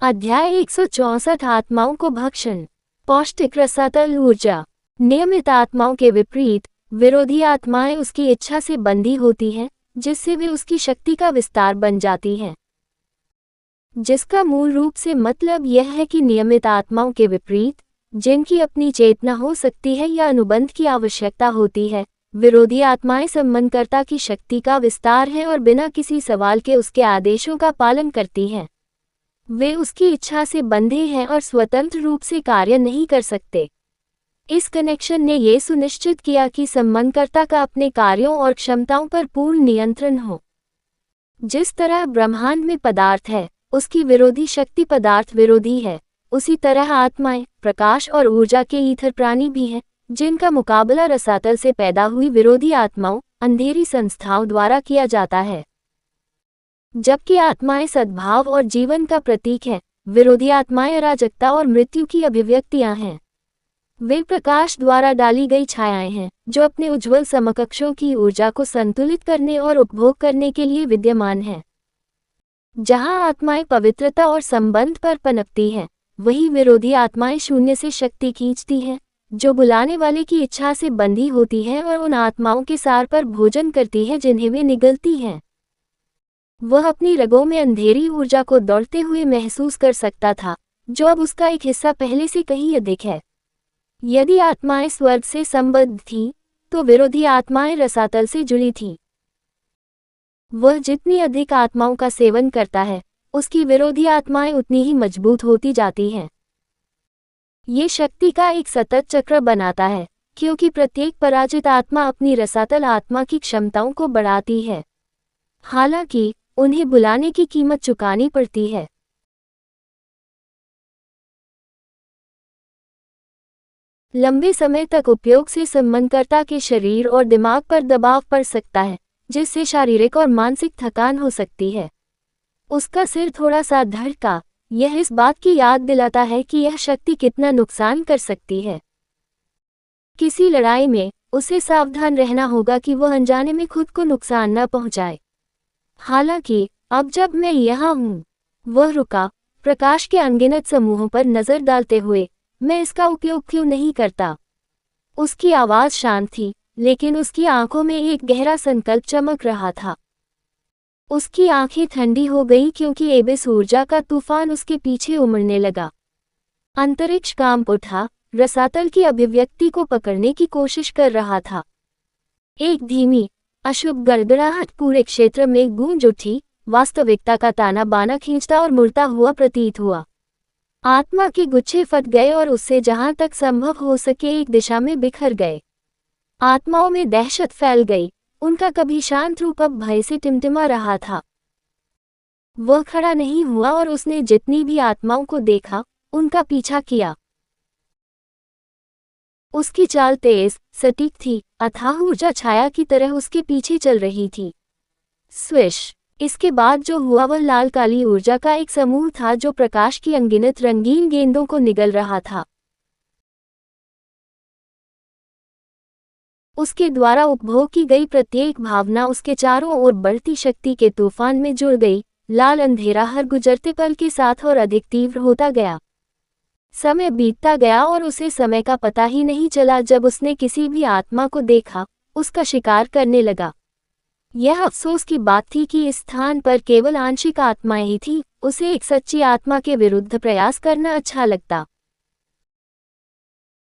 अध्याय 164 आत्माओं को भक्षण। पौष्टिक रसातल ऊर्जा। नियमित आत्माओं के विपरीत विरोधी आत्माएं उसकी इच्छा से बंधी होती हैं, जिससे वे उसकी शक्ति का विस्तार बन जाती हैं। जिसका मूल रूप से मतलब यह है कि नियमित आत्माओं के विपरीत, जिनकी अपनी चेतना हो सकती है या अनुबंध की आवश्यकता होती है, विरोधी आत्माएं संबंधकर्ता की शक्ति का विस्तार है और बिना किसी सवाल के उसके आदेशों का पालन करती हैं। वे उसकी इच्छा से बंधे हैं और स्वतंत्र रूप से कार्य नहीं कर सकते। इस कनेक्शन ने यह सुनिश्चित किया कि संबंधकर्ता का अपने कार्यों और क्षमताओं पर पूर्ण नियंत्रण हो। जिस तरह ब्रह्मांड में पदार्थ है, उसकी विरोधी शक्ति पदार्थ विरोधी है, उसी तरह आत्माएं, प्रकाश और ऊर्जा के ईथर प्राणी भी हैं, जिनका मुकाबला रसातल से पैदा हुई विरोधी आत्माओं, अंधेरी संस्थाओं द्वारा किया जाता है। जबकि आत्माएं सद्भाव और जीवन का प्रतीक है, विरोधी आत्माएं अराजकता और मृत्यु की अभिव्यक्तियां हैं। वे प्रकाश द्वारा डाली गई छायाएं हैं, जो अपने उज्ज्वल समकक्षों की ऊर्जा को संतुलित करने और उपभोग करने के लिए विद्यमान हैं। जहां आत्माएं पवित्रता और संबंध पर पनपती हैं, वहीं विरोधी आत्माएं शून्य से शक्ति खींचती हैं, जो बुलाने वाले की इच्छा से बंधी होती है और उन आत्माओं के सार पर भोजन करती है जिन्हें वे निगलती हैं। वह अपनी रगों में अंधेरी ऊर्जा को दौड़ते हुए महसूस कर सकता था, जो अब उसका एक हिस्सा पहले से कहीं अधिक है। यदि आत्माएं स्वर्ग से संबद्ध थीं, तो विरोधी आत्माएं रसातल से जुड़ी थीं। वह जितनी अधिक आत्माओं का सेवन करता है, उसकी विरोधी आत्माएं उतनी ही मजबूत होती जाती हैं। ये शक्ति का एक सतत चक्र बनाता है, क्योंकि प्रत्येक पराजित आत्मा अपनी रसातल आत्मा की क्षमताओं को बढ़ाती है। हालांकि उन्हें बुलाने की कीमत चुकानी पड़ती है। लंबे समय तक उपयोग से संबंधकर्ता के शरीर और दिमाग पर दबाव पड़ सकता है, जिससे शारीरिक और मानसिक थकान हो सकती है। उसका सिर थोड़ा सा धड़का, यह इस बात की याद दिलाता है कि यह शक्ति कितना नुकसान कर सकती है। किसी लड़ाई में उसे सावधान रहना होगा कि वह अनजाने में खुद को नुकसान न पहुंचाए। हालांकि अब जब मैं यहाँ हूँ, वह रुका, प्रकाश के अनगिनत समूहों पर नजर डालते हुए, मैं इसका उपयोग क्यों नहीं करता? उसकी आवाज शांत थी, लेकिन उसकी आंखों में एक गहरा संकल्प चमक रहा था। उसकी आंखें ठंडी हो गईं क्योंकि एबिस ऊर्जा का तूफान उसके पीछे उमड़ने लगा। अंतरिक्ष कांप उठा, रसातल की अभिव्यक्ति को पकड़ने की कोशिश कर रहा था। एक धीमी, अशुभ गड़गड़ाहट पूरे क्षेत्र में गूंज उठी, वास्तविकता का ताना बाना खींचता और मुड़ता हुआ प्रतीत हुआ। आत्मा के गुच्छे फट गए और उससे जहां तक संभव हो सके एक दिशा में बिखर गए। आत्माओं में दहशत फैल गई, उनका कभी शांत रूप अब भय से टिमटिमा रहा था। वह खड़ा नहीं हुआ और उसने जितनी भी आत्माओं को देखा, उनका पीछा किया। उसकी चाल तेज, सटीक थी, अथाह ऊर्जा छाया की तरह उसके पीछे चल रही थी। स्विश! इसके बाद जो हुआ वह लाल काली ऊर्जा का एक समूह था जो प्रकाश की अनगिनत रंगीन गेंदों को निगल रहा था। उसके द्वारा उपभोग की गई प्रत्येक भावना उसके चारों ओर बढ़ती शक्ति के तूफान में जुड़ गई। लाल अंधेरा हर गुजरते पल के साथ और अधिक तीव्र होता गया। समय बीतता गया और उसे समय का पता ही नहीं चला। जब उसने किसी भी आत्मा को देखा, उसका शिकार करने लगा। यह अफसोस की बात थी कि इस स्थान पर केवल आंशिक आत्माएं ही थीं। उसे एक सच्ची आत्मा के विरुद्ध प्रयास करना अच्छा लगता।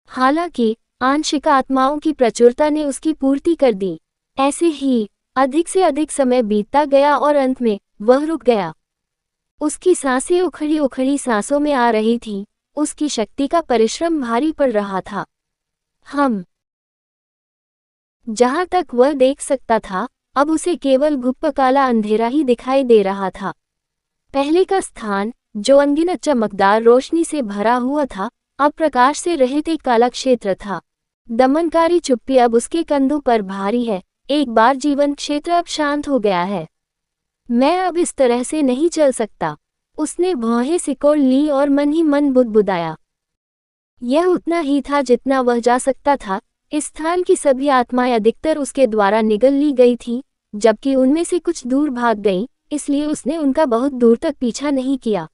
हालांकि आंशिक आत्माओं की प्रचुरता ने उसकी पूर्ति कर दी। ऐसे ही अधिक से अधिक समय बीतता गया और अंत में वह रुक गया। उसकी सांसें उखड़ी उखड़ी सांसों में आ रही थीं। उसकी शक्ति का परिश्रम भारी पड़ रहा था। जहां तक वह देख सकता था, अब उसे केवल गुप्त काला अंधेरा ही दिखाई दे रहा था। पहले का स्थान, जो अनगिनत चमकदार रोशनी से भरा हुआ था, अब प्रकाश से रहित एक काला क्षेत्र था। दमनकारी चुप्पी अब उसके कंधों पर भारी है। एक बार जीवन क्षेत्र अब शांत हो गया है। मैं अब इस तरह से नहीं चल सकता। उसने भौहें सिकोड़ ली और मन ही मन बुदबुदाया। यह उतना ही था जितना वह जा सकता था। इस स्थान की सभी आत्माएं अधिकतर उसके द्वारा निगल ली गई थीं, जबकि उनमें से कुछ दूर भाग गईं, इसलिए उसने उनका बहुत दूर तक पीछा नहीं किया।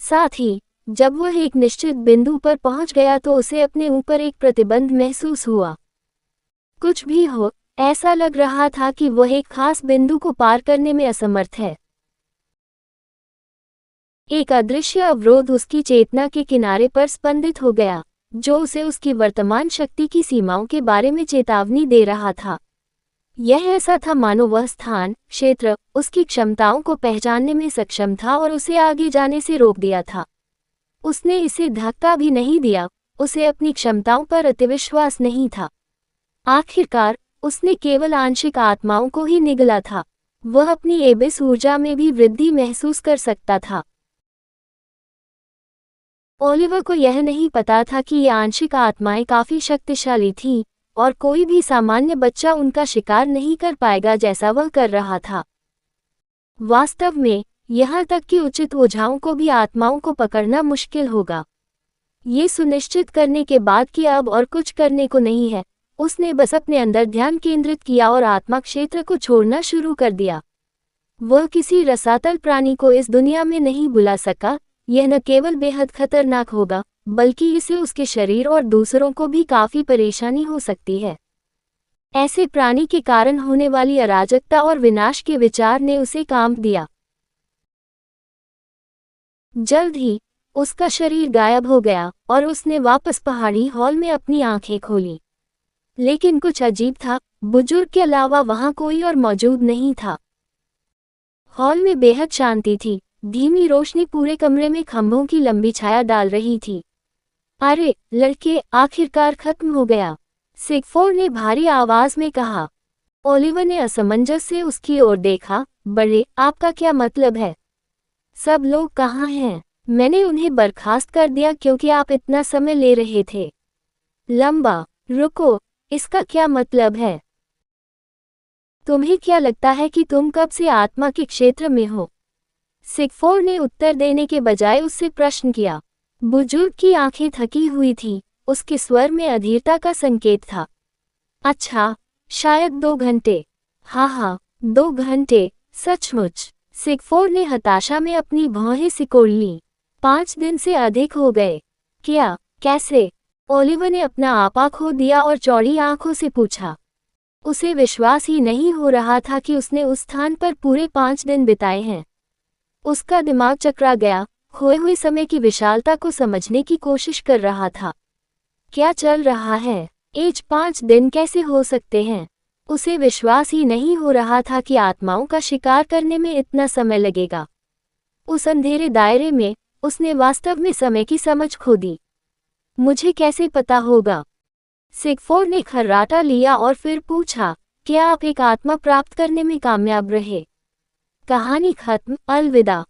साथ ही जब वह एक निश्चित बिंदु पर पहुंच गया तो उसे अपने ऊपर एक प्रतिबंध महसूस हुआ। कुछ भी हो, ऐसा लग रहा था कि वह एक खास बिंदु को पार करने में असमर्थ है। एक अदृश्य अवरोध उसकी चेतना के किनारे पर स्पंदित हो गया, जो उसे उसकी वर्तमान शक्ति की सीमाओं के बारे में चेतावनी दे रहा था। यह ऐसा था मानो वह स्थान, क्षेत्र, उसकी क्षमताओं को पहचानने में सक्षम था और उसे आगे जाने से रोक दिया था। उसने इसे धक्का भी नहीं दिया, उसे अपनी क्षमताओं पर अतिविश्वास नहीं था। आखिरकार, उसने केवल आंशिक आत्माओं को ही निगला था। वह अपनी एबिस ऊर्जा में भी वृद्धि महसूस कर सकता था। ओलिवर को यह नहीं पता था कि ये आंशिक आत्माएं काफी शक्तिशाली थीं, और कोई भी सामान्य बच्चा उनका शिकार नहीं कर पाएगा जैसा वह कर रहा था। वास्तव में, यहाँ तक कि उचित ओझाओं को भी आत्माओं को पकड़ना मुश्किल होगा। ये सुनिश्चित करने के बाद कि अब और कुछ करने को नहीं है, उसने बस अपने अंदर ध्यान केंद्रित किया और आत्मा क्षेत्र को छोड़ना शुरू कर दिया। वह किसी रसातल प्राणी को इस दुनिया में नहीं बुला सका। यह न केवल बेहद खतरनाक होगा, बल्कि इससे उसके शरीर और दूसरों को भी काफी परेशानी हो सकती है। ऐसे प्राणी के कारण होने वाली अराजकता और विनाश के विचार ने उसे कांप दिया। जल्द ही उसका शरीर गायब हो गया और उसने वापस पहाड़ी हॉल में अपनी आंखें खोली। लेकिन कुछ अजीब था, बुजुर्ग के अलावा वहां कोई और मौजूद नहीं था। हॉल में बेहद शांति थी। धीमी रोशनी पूरे कमरे में खंभों की लंबी छाया डाल रही थी। अरे लड़के, आखिरकार खत्म हो गया, सिगफोर्ड ने भारी आवाज में कहा। ओलिवर ने असमंजस से उसकी ओर देखा। बड़े, आपका क्या मतलब है? सब लोग कहाँ हैं? मैंने उन्हें बर्खास्त कर दिया क्योंकि आप इतना समय ले रहे थे। लंबा, रुको, इसका क्या मतलब है? तुम्हें क्या लगता है कि तुम कब से आत्मा के क्षेत्र में हो? सिगफोर्ड ने उत्तर देने के बजाय उससे प्रश्न किया। बुजुर्ग की आंखें थकी हुई थीं, उसके स्वर में अधीरता का संकेत था। अच्छा, शायद 2 घंटे। हाँ, 2 घंटे, सचमुच। सिगफोर्ड ने हताशा में अपनी भौहें सिकोड़ लीं। 5 दिन से अधिक हो गए। क्या? कैसे? ओलिवर ने अपना आपा खो दिया और चौड़ी आंखों से पूछा। उसे विश्वास ही नहीं हो रहा था कि उसने उस स्थान पर पूरे 5 दिन बिताए हैं। उसका दिमाग चकरा गया, खोए हुए समय की विशालता को समझने की कोशिश कर रहा था। क्या चल रहा है? 5 दिन कैसे हो सकते हैं? उसे विश्वास ही नहीं हो रहा था कि आत्माओं का शिकार करने में इतना समय लगेगा। उस अंधेरे दायरे में उसने वास्तव में समय की समझ खो दी। मुझे कैसे पता होगा? सिगफोर्ड ने खर्राटा लिया और फिर पूछा, क्या आप एक आत्मा प्राप्त करने में कामयाब रहे? कहानी खत्म, अलविदा।